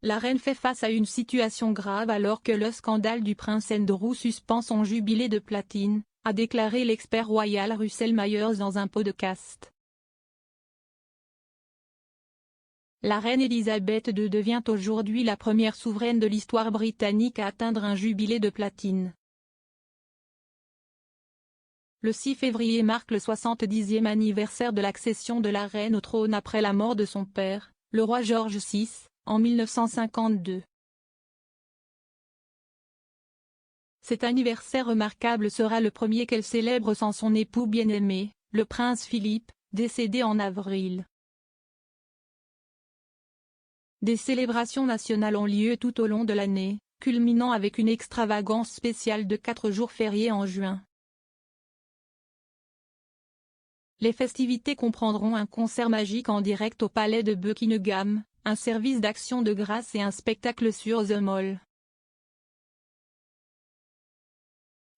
La reine fait face à une situation grave alors que le scandale du prince Andrew suspend son jubilé de platine, a déclaré l'expert royal Russell Myers dans un podcast. La reine Elisabeth II devient aujourd'hui la première souveraine de l'histoire britannique à atteindre un jubilé de platine. Le 6 février marque le 70e anniversaire de l'accession de la reine au trône après la mort de son père, le roi George VI, en 1952. Cet anniversaire remarquable sera le premier qu'elle célèbre sans son époux bien-aimé, le prince Philippe, décédé en avril. Des célébrations nationales ont lieu tout au long de l'année, culminant avec une extravagance spéciale de 4 jours fériés en juin. Les festivités comprendront un concert magique en direct au palais de Buckingham, un service d'action de grâce et un spectacle sur The Mall.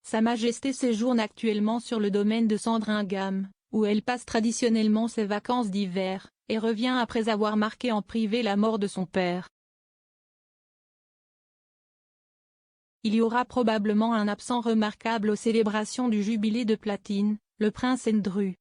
Sa Majesté séjourne actuellement sur le domaine de Sandringham, où elle passe traditionnellement ses vacances d'hiver, et revient après avoir marqué en privé la mort de son père. Il y aura probablement un absent remarquable aux célébrations du jubilé de platine, le prince Andrew.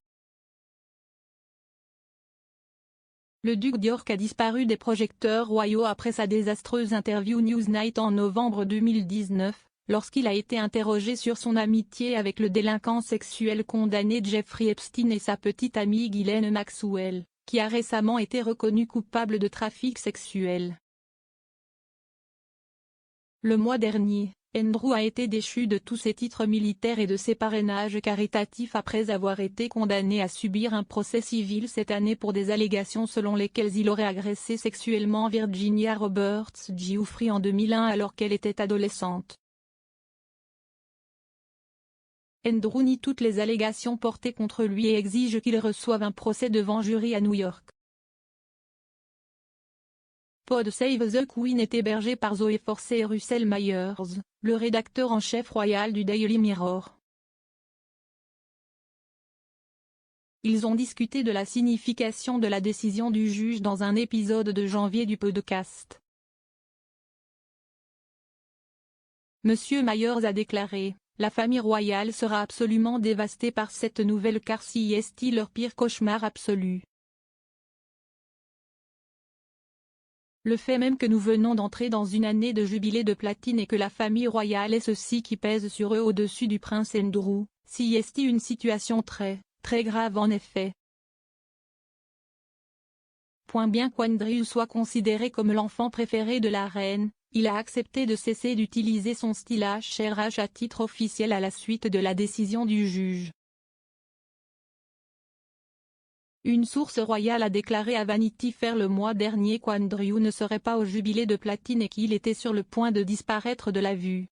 Le duc d'York a disparu des projecteurs royaux après sa désastreuse interview Newsnight en novembre 2019, lorsqu'il a été interrogé sur son amitié avec le délinquant sexuel condamné Jeffrey Epstein et sa petite amie Ghislaine Maxwell, qui a récemment été reconnu coupable de trafic sexuel. Le mois dernier, Andrew a été déchu de tous ses titres militaires et de ses parrainages caritatifs après avoir été condamné à subir un procès civil cette année pour des allégations selon lesquelles il aurait agressé sexuellement Virginia Roberts Giuffre en 2001 alors qu'elle était adolescente. Andrew nie toutes les allégations portées contre lui et exige qu'il reçoive un procès devant jury à New York. Pod Save the Queen est hébergé par Zoe Force et Russell Myers, le rédacteur en chef royal du Daily Mirror. Ils ont discuté de la signification de la décision du juge dans un épisode de janvier du podcast. Monsieur Myers a déclaré: « La famille royale sera absolument dévastée par cette nouvelle car c'est leur pire cauchemar absolu. Le fait même que nous venons d'entrer dans une année de jubilé de platine et que la famille royale ait ceci qui pèse sur eux au-dessus du prince Andrew, c'est une situation très grave en effet. Bien qu'Andrew soit considéré comme l'enfant préféré de la reine, il a accepté de cesser d'utiliser son stylage cherche à titre officiel à la suite de la décision du juge. Une source royale a déclaré à Vanity Fair le mois dernier qu'Andrew ne serait pas au jubilé de platine et qu'il était sur le point de disparaître de la vue.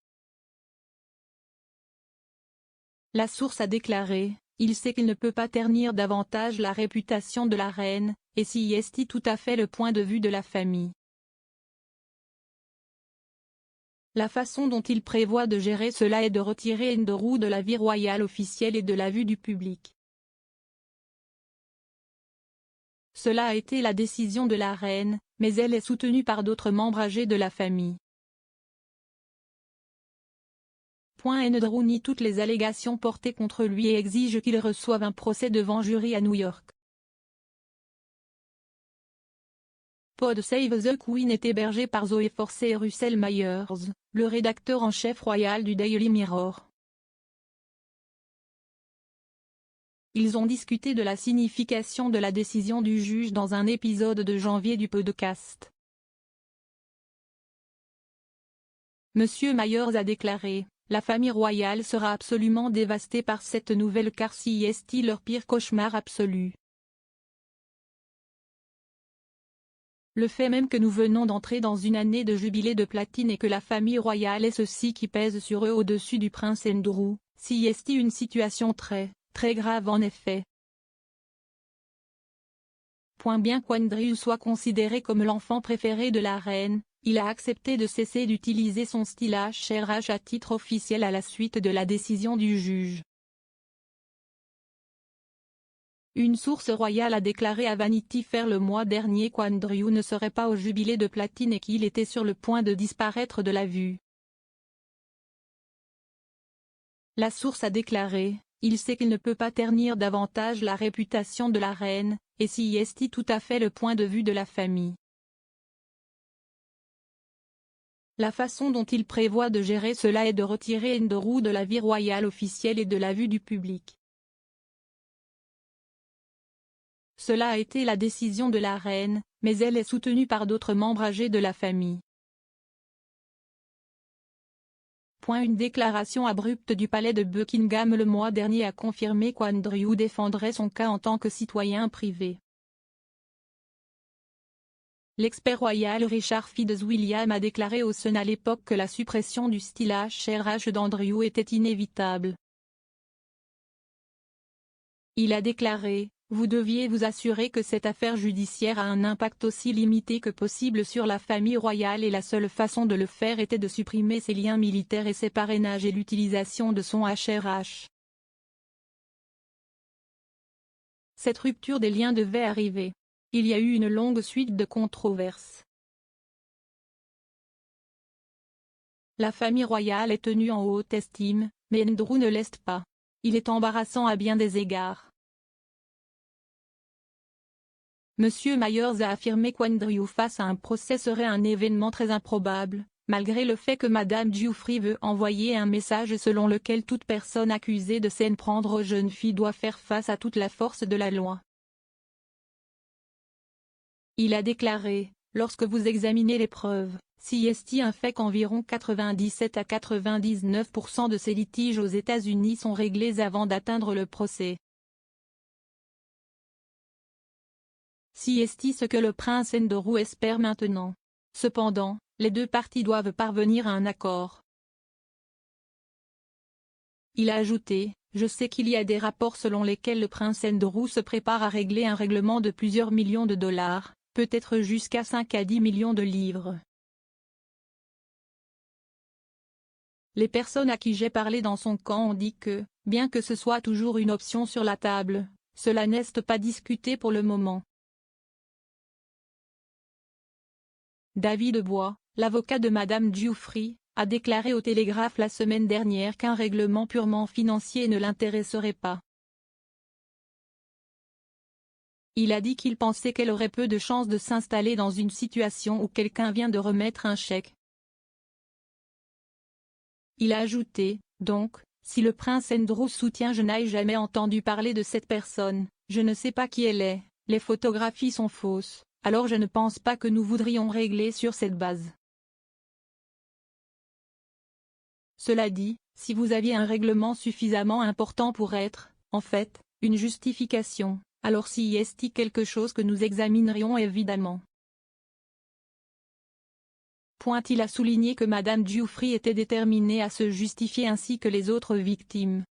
La source a déclaré: « Il sait qu'il ne peut pas ternir davantage la réputation de la reine, et c'est tout à fait le point de vue de la famille. La façon dont il prévoit de gérer cela est de retirer Andrew de la vie royale officielle et de la vue du public. Cela a été la décision de la reine, mais elle est soutenue par d'autres membres âgés de la famille. » Andrew nie toutes les allégations portées contre lui et exige qu'il reçoive un procès devant jury à New York. Pod Save the Queen est hébergé par Zoe Force et Russell Myers, le rédacteur en chef royal du Daily Mirror. Ils ont discuté de la signification de la décision du juge dans un épisode de janvier du podcast. Monsieur Myers a déclaré: « La famille royale sera absolument dévastée par cette nouvelle car c'est leur pire cauchemar absolu. Le fait même que nous venons d'entrer dans une année de jubilé de platine et que la famille royale ait ceci qui pèse sur eux au-dessus du prince Andrew, c'est une situation très grave en effet. » Bien qu'Andrew soit considéré comme l'enfant préféré de la reine, il a accepté de cesser d'utiliser son stylage cherche à titre officiel à la suite de la décision du juge. Une source royale a déclaré à Vanity Fair le mois dernier qu'Andrew ne serait pas au jubilé de platine et qu'il était sur le point de disparaître de la vue. La source a déclaré: il sait qu'il ne peut pas ternir davantage la réputation de la reine, et CIST tout à fait le point de vue de la famille. La façon dont il prévoit de gérer cela est de retirer Andrew de la vie royale officielle et de la vue du public. Cela a été la décision de la reine, mais elle est soutenue par d'autres membres âgés de la famille. Une déclaration abrupte du palais de Buckingham le mois dernier a confirmé qu'Andrew défendrait son cas en tant que citoyen privé. L'expert royal Richard Fitzwilliam a déclaré au Sun à l'époque que la suppression du style HRH d'Andrew était inévitable. Il a déclaré: vous deviez vous assurer que cette affaire judiciaire a un impact aussi limité que possible sur la famille royale et la seule façon de le faire était de supprimer ses liens militaires et ses parrainages et l'utilisation de son HRH. Cette rupture des liens devait arriver. Il y a eu une longue suite de controverses. La famille royale est tenue en haute estime, mais Andrew ne l'est pas. Il est embarrassant à bien des égards. Monsieur Myers a affirmé qu'Andrew face à un procès serait un événement très improbable, malgré le fait que Madame Giuffre veut envoyer un message selon lequel toute personne accusée de s'en prendre aux jeunes filles doit faire face à toute la force de la loi. Il a déclaré: lorsque vous examinez les preuves, CIST un fait qu'environ 97 à 99% de ces litiges aux États-Unis sont réglés avant d'atteindre le procès. CIST ce que le prince Andrew espère maintenant. Cependant, les deux parties doivent parvenir à un accord. Il a ajouté: je sais qu'il y a des rapports selon lesquels le prince Andrew se prépare à régler un règlement de plusieurs millions de dollars, peut-être jusqu'à 5 à 10 millions de livres. Les personnes à qui j'ai parlé dans son camp ont dit que, bien que ce soit toujours une option sur la table, cela n'est pas discuté pour le moment. David Bois, l'avocat de Madame Giuffre, a déclaré au Télégraphe la semaine dernière qu'un règlement purement financier ne l'intéresserait pas. Il a dit qu'il pensait qu'elle aurait peu de chances de s'installer dans une situation où quelqu'un vient de remettre un chèque. Il a ajouté: donc, si le prince Andrew soutient je n'ai jamais entendu parler de cette personne, je ne sais pas qui elle est, les photographies sont fausses, alors je ne pense pas que nous voudrions régler sur cette base. Cela dit, si vous aviez un règlement suffisamment important pour être, en fait, une justification, alors CIST quelque chose que nous examinerions évidemment. Il a souligné que Madame Giuffre était déterminée à se justifier ainsi que les autres victimes.